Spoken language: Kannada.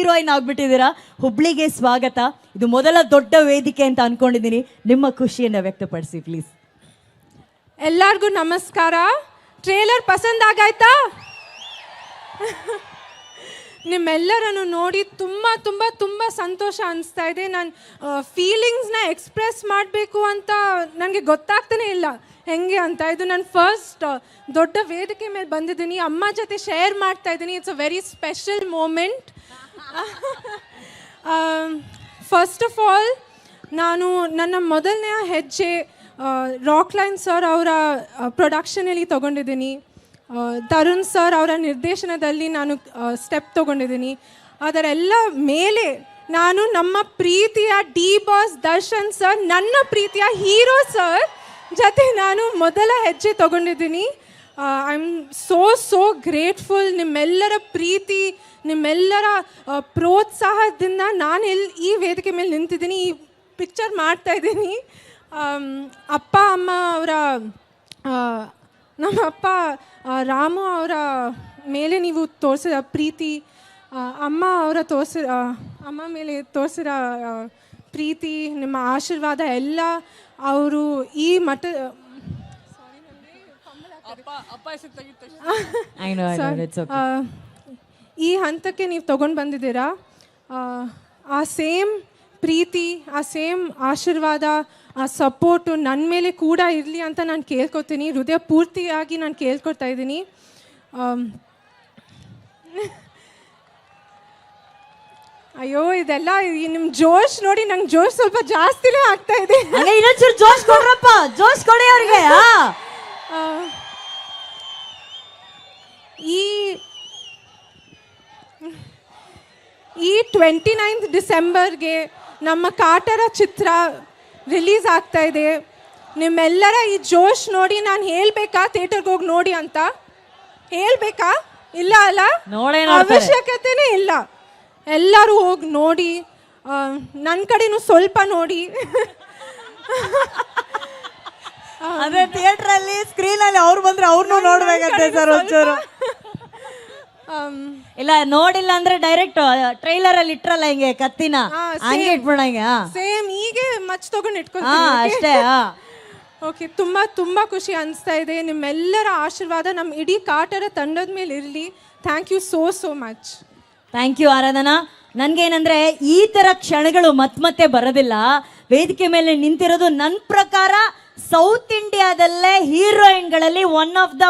ಹೀರೋಯಿನ್ ಆಗ್ಬಿಟ್ಟಿದ್ದೀರಾ. ಹುಬ್ಳಿಗೆ ಸ್ವಾಗತ. ಇದು ಮೊದಲ ದೊಡ್ಡ ವೇದಿಕೆ ಅಂತ ಅನ್ಕೊಂಡಿದ್ದೀನಿ. ನಿಮ್ಮ ಖುಷಿಯನ್ನ ವ್ಯಕ್ತಪಡಿಸಿ ಪ್ಲೀಸ್. ಎಲ್ಲರಿಗೂ ನಮಸ್ಕಾರ. ಟ್ರೇಲರ್ ಪಸಂದ್ ಆಗಾಯ್ತಾ? ನಿಮ್ಮೆಲ್ಲರನ್ನು ನೋಡಿ ತುಂಬ ತುಂಬ ತುಂಬ ಸಂತೋಷ ಅನಿಸ್ತಾ ಇದೆ. ನಾನು ಫೀಲಿಂಗ್ಸ್ನ ಎಕ್ಸ್ಪ್ರೆಸ್ ಮಾಡಬೇಕು ಅಂತ ನನಗೆ ಗೊತ್ತಾಗ್ತಾನೆ ಇಲ್ಲ ಹೆಂಗೆ ಅಂತ. ಇದು ನಾನು ಫಸ್ಟ್ ದೊಡ್ಡ ವೇದಿಕೆ ಮೇಲೆ ಬಂದಿದ್ದೀನಿ, ಅಮ್ಮ ಜೊತೆ ಶೇರ್ ಮಾಡ್ತಾ ಇದ್ದೀನಿ. It's a very special moment. First of all ನಾನು ನನ್ನ ಮೊದಲನೆಯ ಹೆಜ್ಜೆ ರಾಕ್ಲೈನ್ ಸರ್ ಅವರ ಪ್ರೊಡಕ್ಷನಲ್ಲಿ ತೊಗೊಂಡಿದ್ದೀನಿ. ತರುಣ್ ಸರ್ ಅವರ ನಿರ್ದೇಶನದಲ್ಲಿ ನಾನು ಸ್ಟೆಪ್ ತೊಗೊಂಡಿದ್ದೀನಿ. ಅದರೆಲ್ಲ ಮೇಲೆ ನಾನು ನಮ್ಮ ಪ್ರೀತಿಯ ಡಿ ಬಾಸ್ ದರ್ಶನ್ ಸರ್, ನನ್ನ ಪ್ರೀತಿಯ ಹೀರೋ ಸರ್ ಜೊತೆ ನಾನು ಮೊದಲ ಹೆಜ್ಜೆ ತೊಗೊಂಡಿದ್ದೀನಿ. I am so grateful. ನಿಮ್ಮೆಲ್ಲರ ಪ್ರೀತಿ, ನಿಮ್ಮೆಲ್ಲರ ಪ್ರೋತ್ಸಾಹದಿಂದ ನಾನು ಈ ವೇದಿಕೆ ಮೇಲೆ ನಿಂತಿದ್ದೀನಿ, ಈ ಪಿಕ್ಚರ್ ಮಾಡ್ತಾಯಿದ್ದೀನಿ. ಅಪ್ಪ ಅಮ್ಮ ಅವರ ನಮ್ಮ ಅಪ್ಪ ರಾಮು ಅವರ ಮೇಲೆ ನೀವು ತೋರಿಸಿದ ಪ್ರೀತಿ, ಅಮ್ಮ ಮೇಲೆ ತೋರಿಸಿದ ಪ್ರೀತಿ, ನಿಮ್ಮ ಆಶೀರ್ವಾದ ಎಲ್ಲ ಅವರು ಈ ಮಟ್ಟ ಈ ಹಂತಕ್ಕೆ ನೀವು ತೊಗೊಂಡು ಬಂದಿದ್ದೀರಾ. ಆ ಸೇಮ್ ಪ್ರೀತಿ, ಆ ಸೇಮ್ ಆಶೀರ್ವಾದ, ಆ ಸಪೋರ್ಟು ನನ್ನ ಮೇಲೆ ಕೂಡ ಇರಲಿ ಅಂತ ನಾನು ಕೇಳ್ಕೊತೀನಿ. ಹೃದಯ ಪೂರ್ತಿಯಾಗಿ ನಾನು ಕೇಳ್ಕೊತಾ ಇದ್ದೀನಿ. ಅಯ್ಯೋ, ಇದೆಲ್ಲ ನಿಮ್ಮ ಜೋಶ್ ನೋಡಿ ನಂಗೆ ಜೋಶ್ ಸ್ವಲ್ಪ ಜಾಸ್ತಿನೇ ಆಗ್ತಾ ಇದೆ. ಇನ್ನೊಂಚೂರು ಜೋಶ್ ಕೊಡ್ರಪ್ಪ, ಜೋಶ್ ಕೊಡಿ ಅವ್ರಿಗೆ. ಈ 29 ಡಿಸೆಂಬರ್ಗೆ ನಮ್ಮ ಕಾಟರ ಚಿತ್ರ ರಿಲೀಸ್ ಆಗ್ತಾ ಇದೆ. ನಿಮ್ಮೆಲ್ಲರ ಈ ಜೋಶ್ ನೋಡಿ ನಾನು ಹೇಳ್ಬೇಕಾ ಥಿಯೇಟರ್ಗೆ ಹೋಗಿ ನೋಡಿ ಅಂತ? ಹೇಳ್ಬೇಕಾ? ಇಲ್ಲ ಅಲ್ಲ, ಅವಶ್ಯಕತೆನೇ ಇಲ್ಲ. ಎಲ್ಲರೂ ಹೋಗಿ ನೋಡಿ, ನನ್ನ ಕಡೆನೂ ಸ್ವಲ್ಪ ನೋಡಿ. ಅದೇ ಥಿಯೇಟ್ರಲ್ಲಿ ಸ್ಕ್ರೀನಲ್ಲಿ ಅವ್ರು ಬಂದ್ರೆ ಅವ್ರನ್ನೂ ನೋಡ್ಬೇಕಂತೆ ಸರ್ ಒಂಚೂರು. ಇಲ್ಲ ನೋಡಿಲ್ಲ ಅಂದ್ರೆ ಡೈರೆಕ್ಟ್ ಟ್ರೈಲರ್ ಅಲ್ಲಿ ಇಟ್ರಲ್ಲ ಹಿಂಗೆ ಕತ್ತಿನ ಹಂಗೆ ಇಟ್ಬಿಡಂಗೆ ಸೇಮ್ ಹೀಗೆ ಮಚ್ ತಗೊಂಡು ಇಟ್ಕೊಂಡು ಅಷ್ಟೇ. ಓಕೆ, ತುಂಬ ಖುಷಿ ಅನಿಸ್ತಾ ಇದೆ. ನಿಮ್ಮೆಲ್ಲರ ಆಶೀರ್ವಾದ ನಮ್ಮ ಇಡೀ ಕಾಟರ ತಂಡದ ಮೇಲೆ ಇರಲಿ. Thank you so much. Thank you Aradhana. ನನ್ಗೇನಂದ್ರೆ ಈ ತರ ಕ್ಷಣಗಳು ಮತ್ತೆ ಬರೋದಿಲ್ಲ. ವೇದಿಕೆ ಮೇಲೆ ನಿಂತಿರೋದು ನನ್ನ ಪ್ರಕಾರ ಸೌತ್ ಇಂಡಿಯಾದಲ್ಲೇ ಹೀರೋಯಿನ್ಗಳಲ್ಲಿ ಒನ್ ಆಫ್ ದ